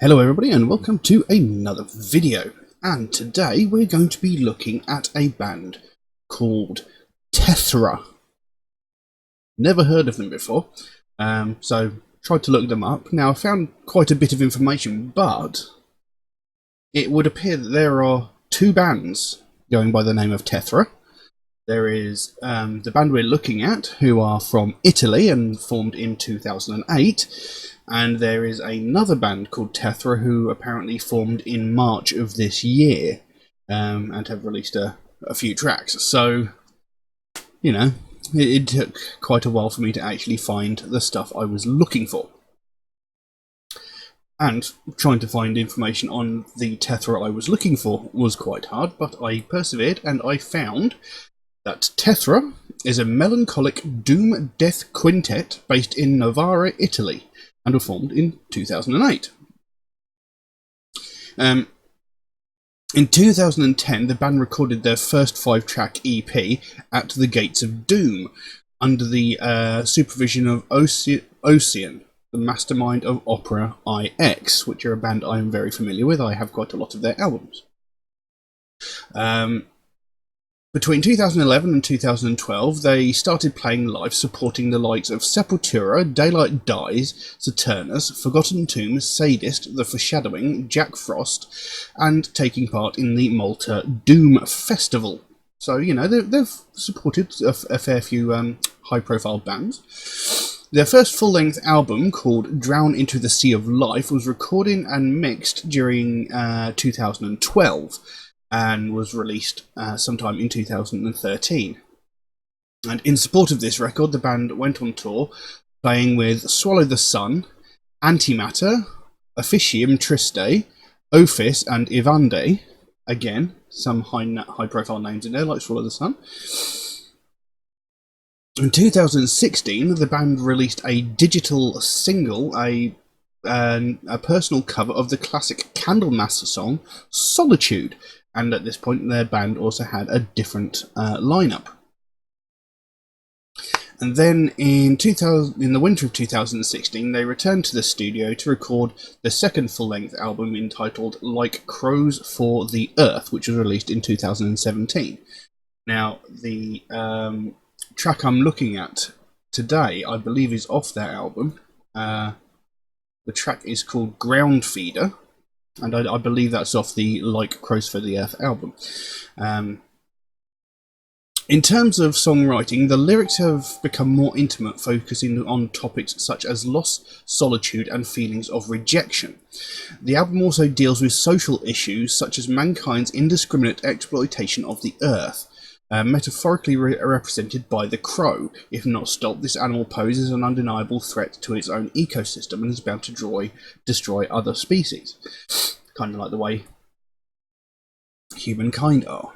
Hello everybody and welcome to another video, and today we're going to be looking at a band called Tethra. Never heard of them before, so tried to look them up. Now I found quite a bit of information, but it would appear that there are two bands going by the name of Tethra. There is the band we're looking at, who are from Italy and formed in 2008. And there is another band called Tethra who apparently formed in March of this year and have released a few tracks. So, you know, it took quite a while for me to actually find the stuff I was looking for. And trying to find information on the Tethra I was looking for was quite hard, but I persevered and I found that Tethra is a melancholic doom death quintet based in Novara, Italy, and were formed in 2008. In 2010, the band recorded their first 5-track EP, At the Gates of Doom, under the supervision of Ocean, the mastermind of Opera IX, which are a band I am very familiar with. I have quite a lot of their albums. Between 2011 and 2012, they started playing live, supporting the likes of Sepultura, Daylight Dies, Saturnus, Forgotten Tombs, Sadist, The Foreshadowing, Jack Frost, and taking part in the Malta Doom Festival. So, you know, they've supported a fair few high-profile bands. Their first full-length album, called Drown into the Sea of Life, was recorded and mixed during 2012. And was released sometime in 2013. And in support of this record, the band went on tour, playing with Swallow the Sun, Antimatter, Officium Triste, Ophis, and Ivande. Again, some high-profile names in there, like Swallow the Sun. In 2016, the band released a digital single, a personal cover of the classic Candlemass song, Solitude. And at this point, their band also had a different lineup. And then in the winter of 2016, they returned to the studio to record the second full-length album entitled Like Crows for the Earth, which was released in 2017. Now, the track I'm looking at today, I believe, is off that album. The track is called Groundfeeder. And I believe that's off the Like Crows for the Earth album. In terms of songwriting, the lyrics have become more intimate, focusing on topics such as loss, solitude, and feelings of rejection. The album also deals with social issues such as mankind's indiscriminate exploitation of the Earth, metaphorically represented by the crow. If not stopped, this animal poses an undeniable threat to its own ecosystem and is bound to destroy other species. Kind of like the way humankind are.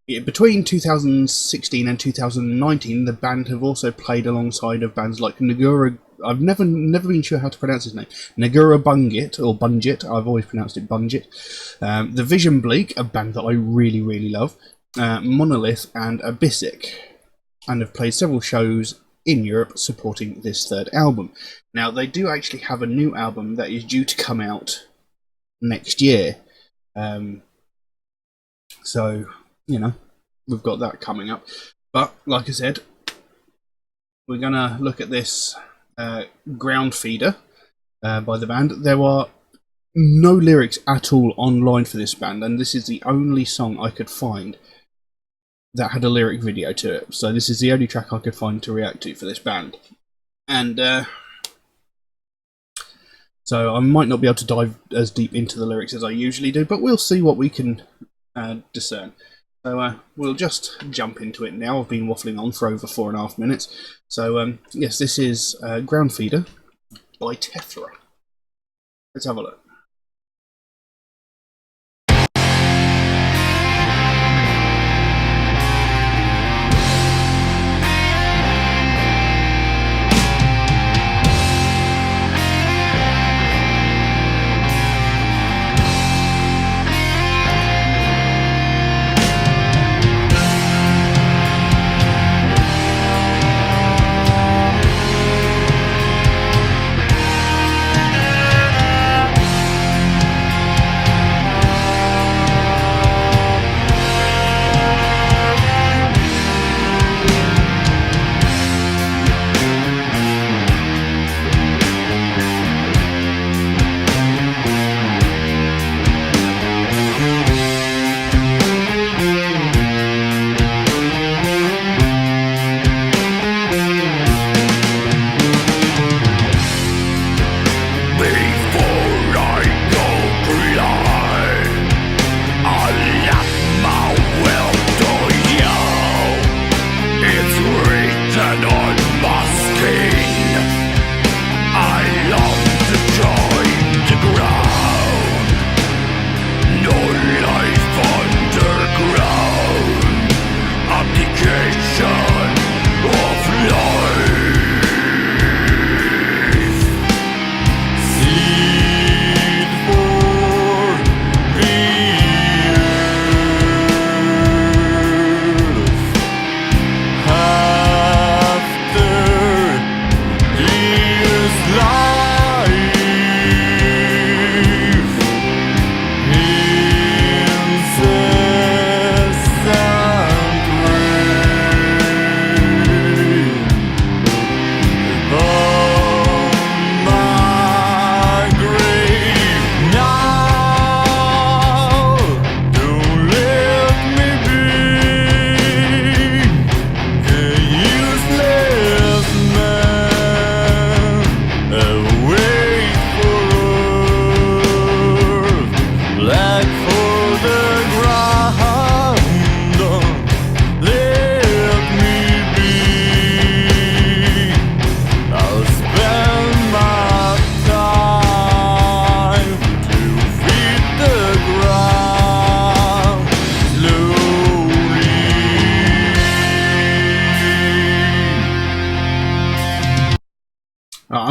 Between 2016 and 2019, the band have also played alongside of bands like Nagura. I've never been sure how to pronounce his name. Nagura Bungit, or Bungit. I've always pronounced it Bungit. The Vision Bleak, a band that I really, really love. Monolith and Abyssic. And have played several shows in Europe supporting this third album. Now, they do actually have a new album that is due to come out next year. So, you know, we've got that coming up. But, like I said, we're going to look at this Groundfeeder by the band. There are no lyrics at all online for this band, and this is the only song I could find that had a lyric video to it. So this is the only track I could find to react to for this band. And so I might not be able to dive as deep into the lyrics as I usually do, but we'll see what we can discern. So we'll just jump into it now. I've been waffling on for over 4.5 minutes. So yes, this is Groundfeeder by Tethra. Let's have a look.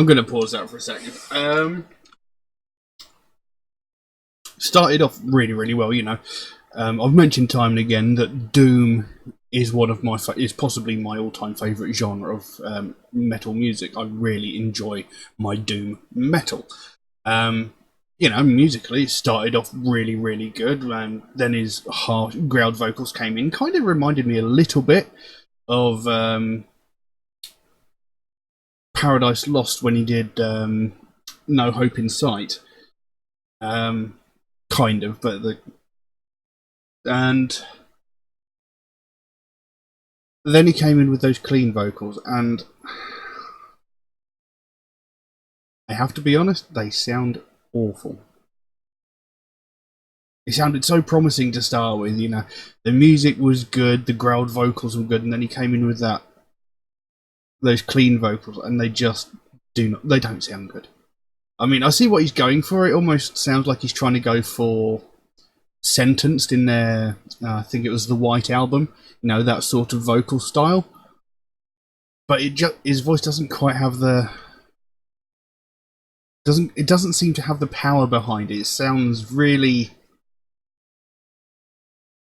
I'm going to pause that for a second. Started off really, really well, you know. I've mentioned time and again that Doom is one of my is possibly my all-time favourite genre of metal music. I really enjoy my Doom metal. You know, musically, it started off really, really good, and then his harsh, growled vocals came in. Kind of reminded me a little bit of Paradise Lost when he did No Hope in Sight. Kind of, but and then he came in with those clean vocals, and I have to be honest, they sound awful. It sounded so promising to start with, you know. The music was good, the growled vocals were good, and then he came in with those clean vocals, and they just they don't sound good. I mean, I see what he's going for. It almost sounds like he's trying to go for Sentenced in their, I think it was the White Album, you know, that sort of vocal style. But his voice doesn't quite have it doesn't seem to have the power behind it. It sounds really,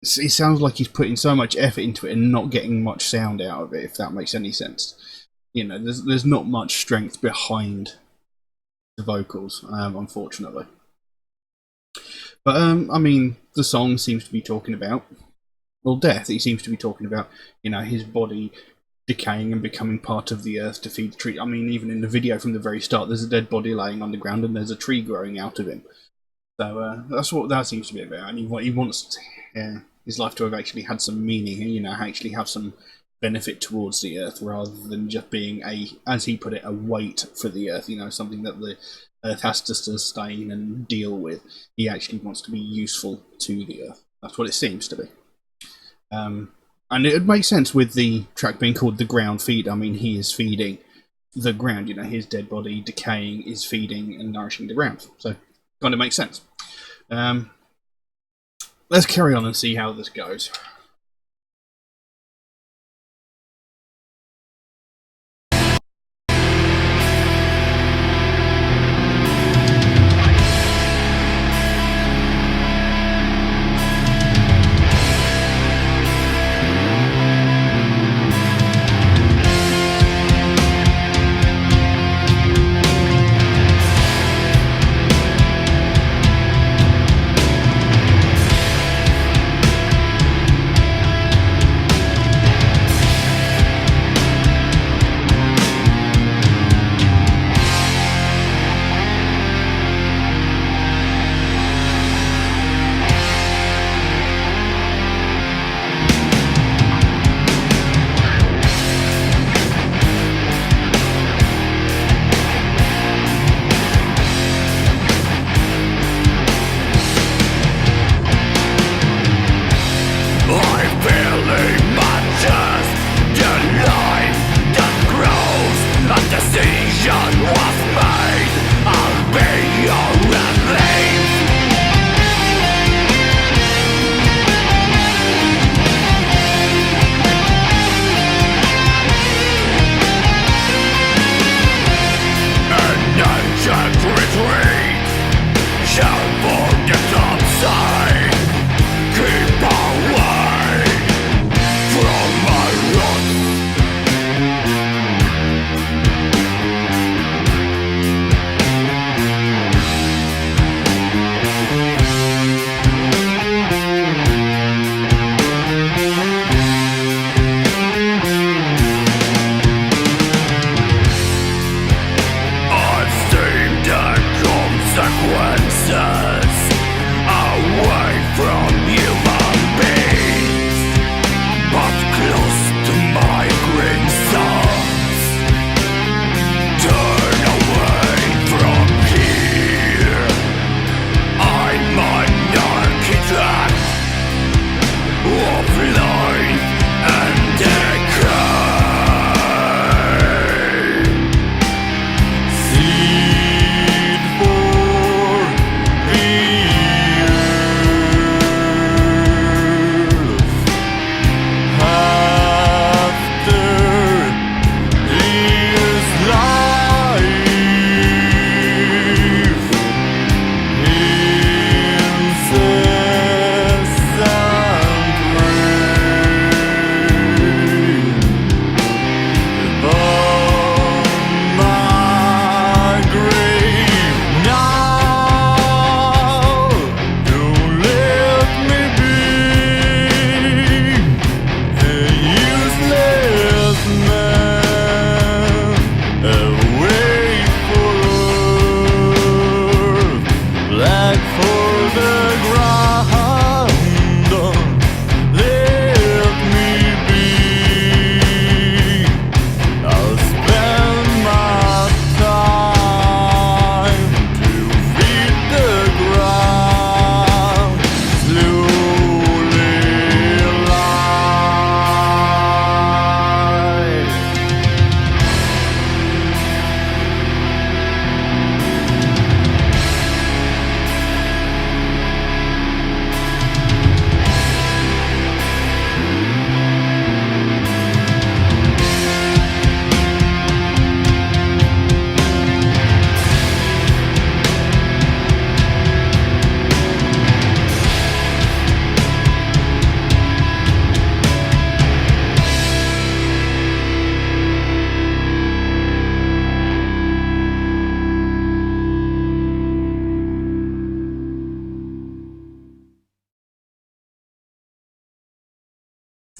it sounds like he's putting so much effort into it and not getting much sound out of it, if that makes any sense. You know, there's not much strength behind the vocals, unfortunately. But I mean, the song seems to be talking about, well, death. He seems to be talking about, you know, his body decaying and becoming part of the earth to feed the tree. I mean, even in the video from the very start, there's a dead body laying on the ground and there's a tree growing out of him. So that's what that seems to be about. And he wants his life to have actually had some meaning, you know, actually have some benefit towards the earth, rather than just being as he put it, a weight for the earth, you know, something that the earth has to sustain and deal with. He actually wants to be useful to the earth. That's what it seems to be. And it would make sense with the track being called The Groundfeeder. I mean, he is feeding the ground, you know, his dead body decaying is feeding and nourishing the ground. So, kind of makes sense. Let's carry on and see how this goes.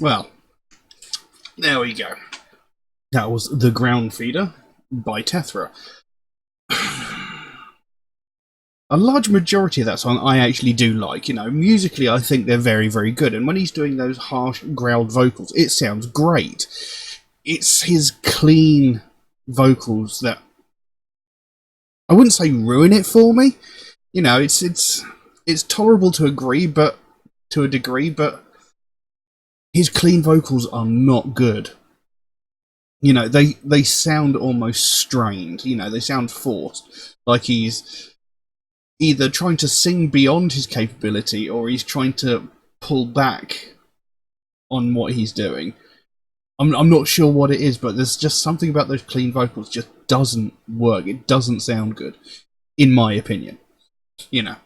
Well, there we go. That was The Groundfeeder by Tethra. A large majority of that song I actually do like. You know, musically I think they're very, very good. And when he's doing those harsh, growled vocals, it sounds great. It's his clean vocals that I wouldn't say ruin it for me. You know, it's tolerable to a degree, but his clean vocals are not good. You know, they sound almost strained. You know, they sound forced, like he's either trying to sing beyond his capability or he's trying to pull back on what he's doing. I'm not sure what it is, but there's just something about those clean vocals just doesn't work. It doesn't sound good, in my opinion. You know,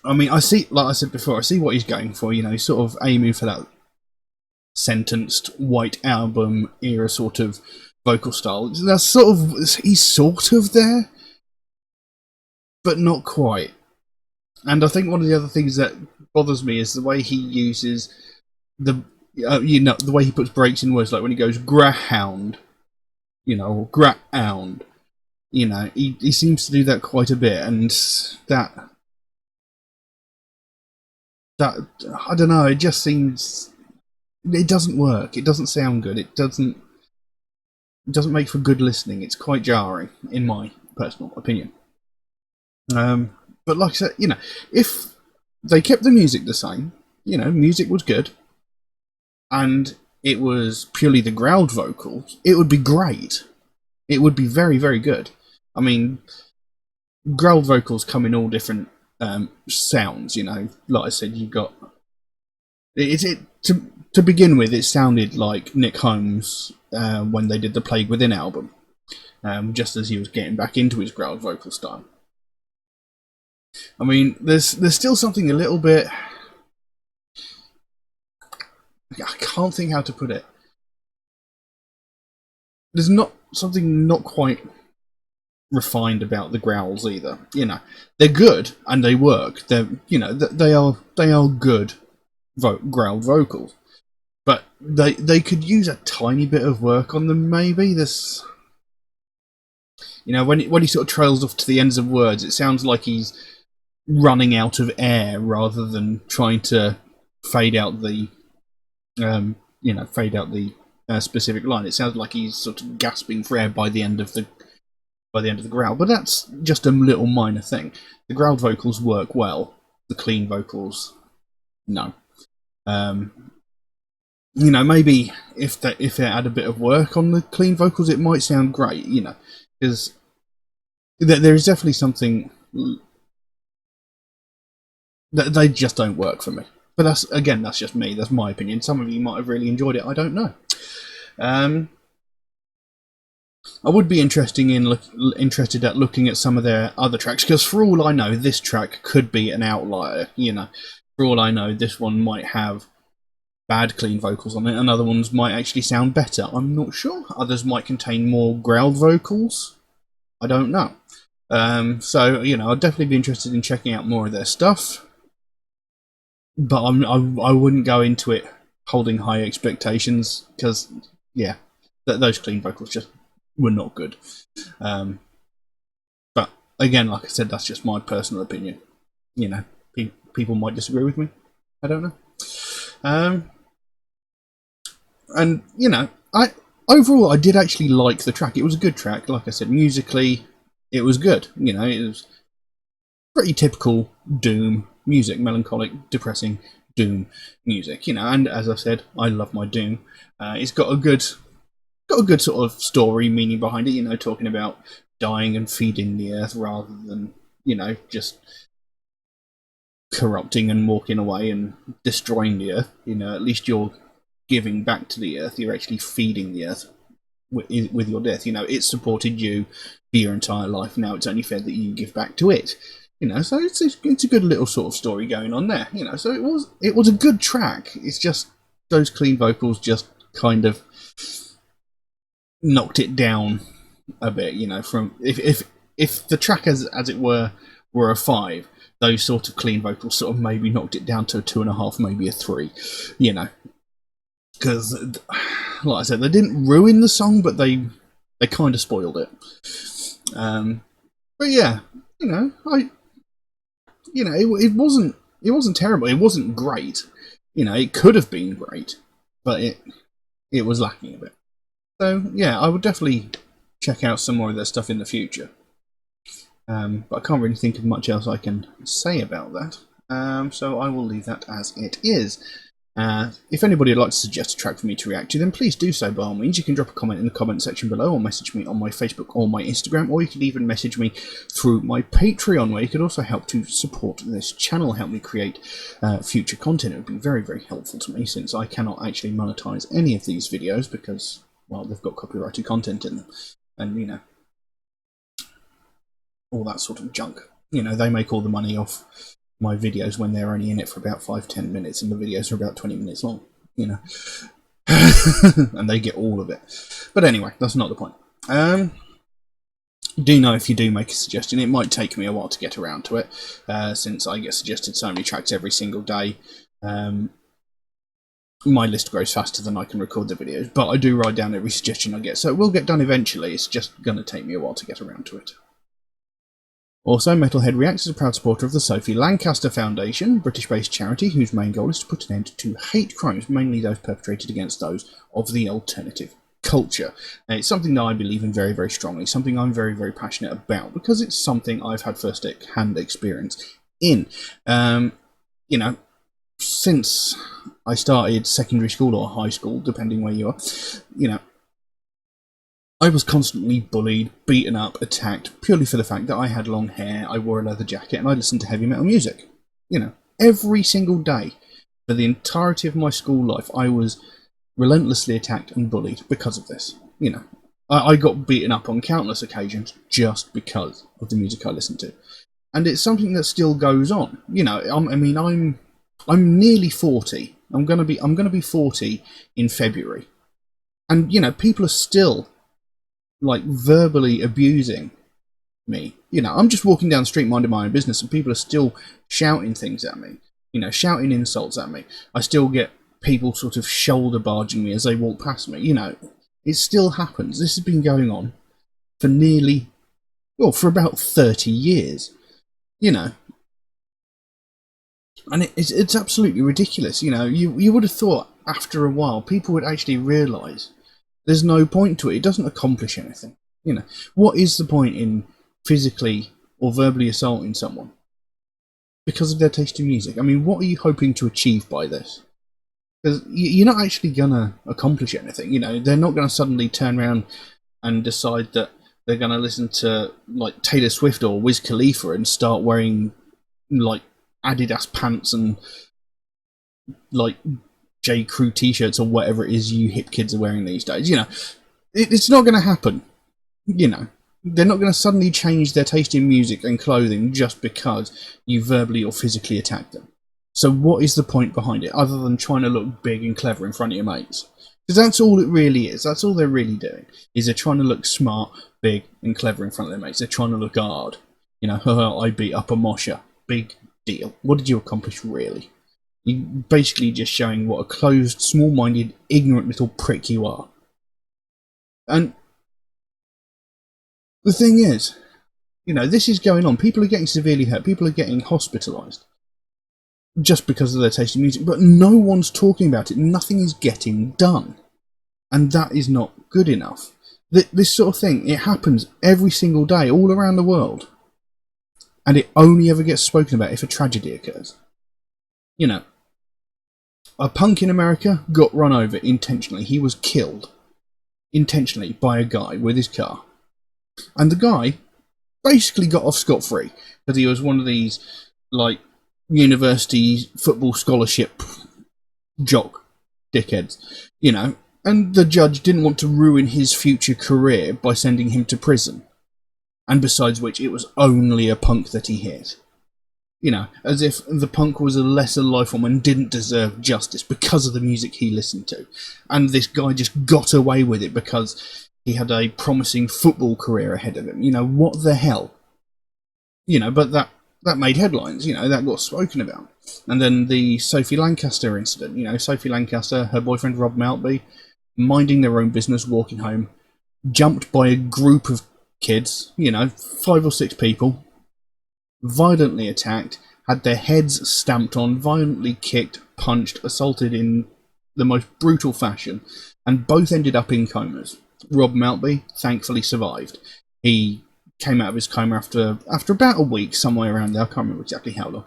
I mean, I see, like I said before, I see what he's going for. You know, he's sort of aiming for that sentenced White Album era sort of vocal style. That's sort of, he's sort of there, but not quite. And I think one of the other things that bothers me is the way he uses the the way he puts breaks in words, like when he goes greyhound, you know, or ground. You know, he seems to do that quite a bit, and that I don't know. It just seems it doesn't work. It doesn't sound good. It doesn't make for good listening. It's quite jarring, in my personal opinion. But like I said, you know, if they kept the music the same, you know, music was good, and it was purely the growled vocals, it would be great. It would be very, very good. I mean, growled vocals come in all different sounds, you know. Like I said, you've got... To begin with, it sounded like Nick Holmes when they did the Plague Within album, just as he was getting back into his growled vocal style. I mean, there's still something a little bit... I can't think how to put it. There's something not quite refined about the growls either. You know, they're good and they work. They're, you know, they are good growled vocals, but they could use a tiny bit of work on them. Maybe this, you know, when he sort of trails off to the ends of words, it sounds like he's running out of air rather than trying to fade out the specific line. It sounds like he's sort of gasping for air by the end of the growl. But that's just a little minor thing. The growled vocals work well. The clean vocals, no. You know, maybe if they add a bit of work on the clean vocals, it might sound great. You know, because there is definitely something that they just don't work for me. But that's just me. That's my opinion. Some of you might have really enjoyed it. I don't know. I would be interested at looking at some of their other tracks, because for all I know, this track could be an outlier. You know, for all I know, this one might have bad clean vocals on it, and other ones might actually sound better. I'm not sure. Others might contain more growled vocals. I don't know. So, you know, I'd definitely be interested in checking out more of their stuff. But I wouldn't go into it holding high expectations, because, yeah, those clean vocals just were not good. But again, like I said, that's just my personal opinion. You know, people might disagree with me. I don't know. And you know, overall I did actually like the track. It was a good track. Like I said, musically, it was good. You know, it was pretty typical Doom music, melancholic, depressing Doom music. You know, and as I said, I love my Doom. It's got a good sort of story meaning behind it. You know, talking about dying and feeding the earth rather than, you know, just corrupting and walking away and destroying the earth. You know, at least you're giving back to the earth. You're actually feeding the earth with your death. You know, it supported you for your entire life. Now it's only fair that you give back to it. You know, so it's a good little sort of story going on there. You know, so it was a good track. It's just those clean vocals just kind of knocked it down a bit. You know, from if the track as it were a 5, those sort of clean vocals sort of maybe knocked it down to a 2.5, maybe a 3. You know, because, like I said, they didn't ruin the song, but they kind of spoiled it. But yeah, it wasn't terrible. It wasn't great. It could have been great, but it was lacking a bit. So yeah, I would definitely check out some more of their stuff in the future. But I can't really think of much else I can say about that. So I will leave that as it is. If anybody would like to suggest a track for me to react to, then please do so by all means. You can drop a comment in the comment section below, or message me on my Facebook or my Instagram, or you can even message me through my Patreon, where you could also help to support this channel, help me create future content. It would be very, very helpful to me, since I cannot actually monetize any of these videos because, well, they've got copyrighted content in them. And, all that sort of junk. They make all the money off my videos when they're only in it for about 5-10 minutes, and the videos are about 20 minutes long, and they get all of it. But anyway, that's not the point. Do know if you do make a suggestion, it might take me a while to get around to it, since I get suggested so many tracks every single day. My list grows faster than I can record the videos, but I do write down every suggestion I get, so it will get done eventually. It's just going to take me a while to get around to it. Also, Metalhead Reacts is a proud supporter of the Sophie Lancaster Foundation, a British-based charity whose main goal is to put an end to hate crimes, mainly those perpetrated against those of the alternative culture. And it's something that I believe in very, very strongly, something I'm very, very passionate about, because it's something I've had first-hand experience in. Since I started secondary school or high school, depending where you are, I was constantly bullied, beaten up, attacked, purely for the fact that I had long hair, I wore a leather jacket, and I listened to heavy metal music. Every single day, for the entirety of my school life, I was relentlessly attacked and bullied because of this. I got beaten up on countless occasions just because of the music I listened to. And it's something that still goes on. I'm nearly 40. I'm gonna be 40 in February. And, people are still verbally abusing me. I'm just walking down the street minding my own business, and people are still shouting things at me, shouting insults at me. I still get people sort of shoulder barging me as they walk past me. It still happens. This has been going on for about 30 years, and it's absolutely ridiculous. You would have thought after a while people would actually realise there's no point to it. It doesn't accomplish anything. What is the point in physically or verbally assaulting someone because of their taste in music? What are you hoping to achieve by this? Because you're not actually gonna accomplish anything. They're not gonna suddenly turn around and decide that they're gonna listen to Taylor Swift or Wiz Khalifa and start wearing Adidas pants and J. Crew t-shirts or whatever it is you hip kids are wearing these days. It's not going to happen. They're not going to suddenly change their taste in music and clothing just because you verbally or physically attack them. So what is the point behind it, other than trying to look big and clever in front of your mates? Because that's all it really is. That's all they're really doing, is they're trying to look smart, big, and clever in front of their mates. They're trying to look hard. I beat up a mosher. Big deal. What did you accomplish, really? You're basically just showing what a closed, small-minded, ignorant little prick you are. And the thing is, this is going on. People are getting severely hurt. People are getting hospitalised just because of their taste in music. But no one's talking about it. Nothing is getting done. And that is not good enough. This sort of thing, it happens every single day all around the world. And it only ever gets spoken about if a tragedy occurs. A punk in America got run over intentionally. He was killed intentionally by a guy with his car. And the guy basically got off scot-free because he was one of these, university football scholarship jock dickheads, and the judge didn't want to ruin his future career by sending him to prison. And besides which, it was only a punk that he hit. As if the punk was a lesser life form and didn't deserve justice because of the music he listened to. And this guy just got away with it because he had a promising football career ahead of him. What the hell? But that made headlines, that got spoken about. And then the Sophie Lancaster incident, Sophie Lancaster, her boyfriend Rob Maltby, minding their own business, walking home, jumped by a group of kids, 5 or 6 people, violently attacked, had their heads stamped on, violently kicked, punched, assaulted in the most brutal fashion, and both ended up in comas. Rob Maltby thankfully survived. He came out of his coma after about a week, somewhere around there. I can't remember exactly how long.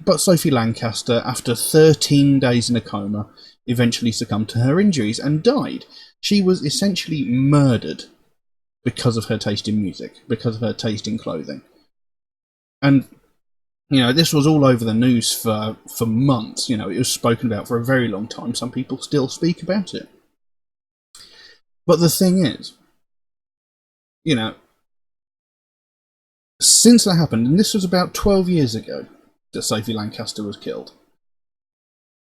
But Sophie Lancaster, after 13 days in a coma, eventually succumbed to her injuries and died. She was essentially murdered because of her taste in music, because of her taste in clothing. And, this was all over the news for months. It was spoken about for a very long time. Some people still speak about it. But the thing is, since that happened, and this was about 12 years ago that Sophie Lancaster was killed,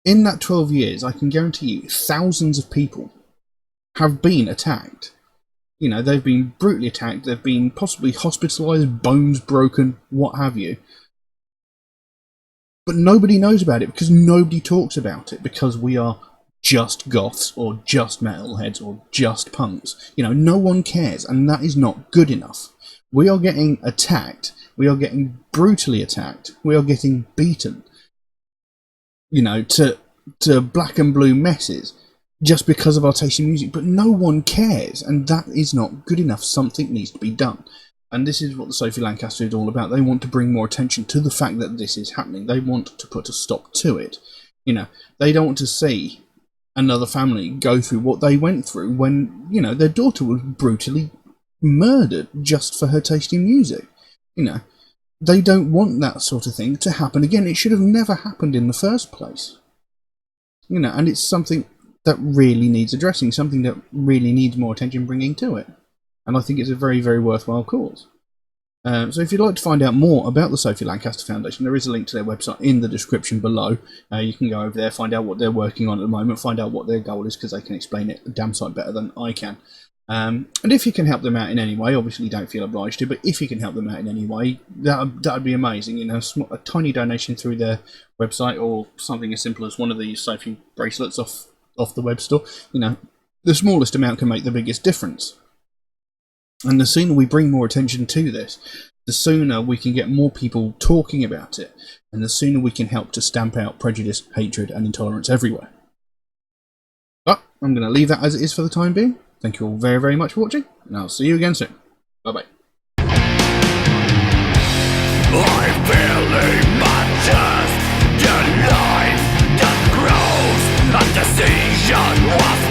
in that 12 years, I can guarantee you, thousands of people have been attacked. They've been brutally attacked, they've been possibly hospitalised, bones broken, what have you. But nobody knows about it because nobody talks about it, because we are just goths or just metalheads or just punks. No one cares, and that is not good enough. We are getting attacked. We are getting brutally attacked. We are getting beaten. To black and blue messes just because of our taste in music. But no one cares, and that is not good enough. Something needs to be done. And this is what the Sophie Lancaster is all about. They want to bring more attention to the fact that this is happening. They want to put a stop to it. They don't want to see another family go through what they went through when, their daughter was brutally murdered just for her taste in music. They don't want that sort of thing to happen again. It should have never happened in the first place. And it's something that really needs addressing, something that really needs more attention bringing to it. And I think it's a very, very worthwhile cause. So if you'd like to find out more about the Sophie Lancaster Foundation, there is a link to their website in the description below. You can go over there, find out what they're working on at the moment, find out what their goal is, because they can explain it a damn sight better than I can. And if you can help them out in any way, obviously you don't feel obliged to, but if you can help them out in any way, that would be amazing. A tiny donation through their website, or something as simple as one of these Sophie bracelets off the web store. The smallest amount can make the biggest difference. And the sooner we bring more attention to this, the sooner we can get more people talking about it, and the sooner we can help to stamp out prejudice, hatred, and intolerance everywhere. But I'm going to leave that as it is for the time being. Thank you all very, very much for watching, and I'll see you again soon. Bye-bye. I'm feeling my chest, the life that grows, a decision was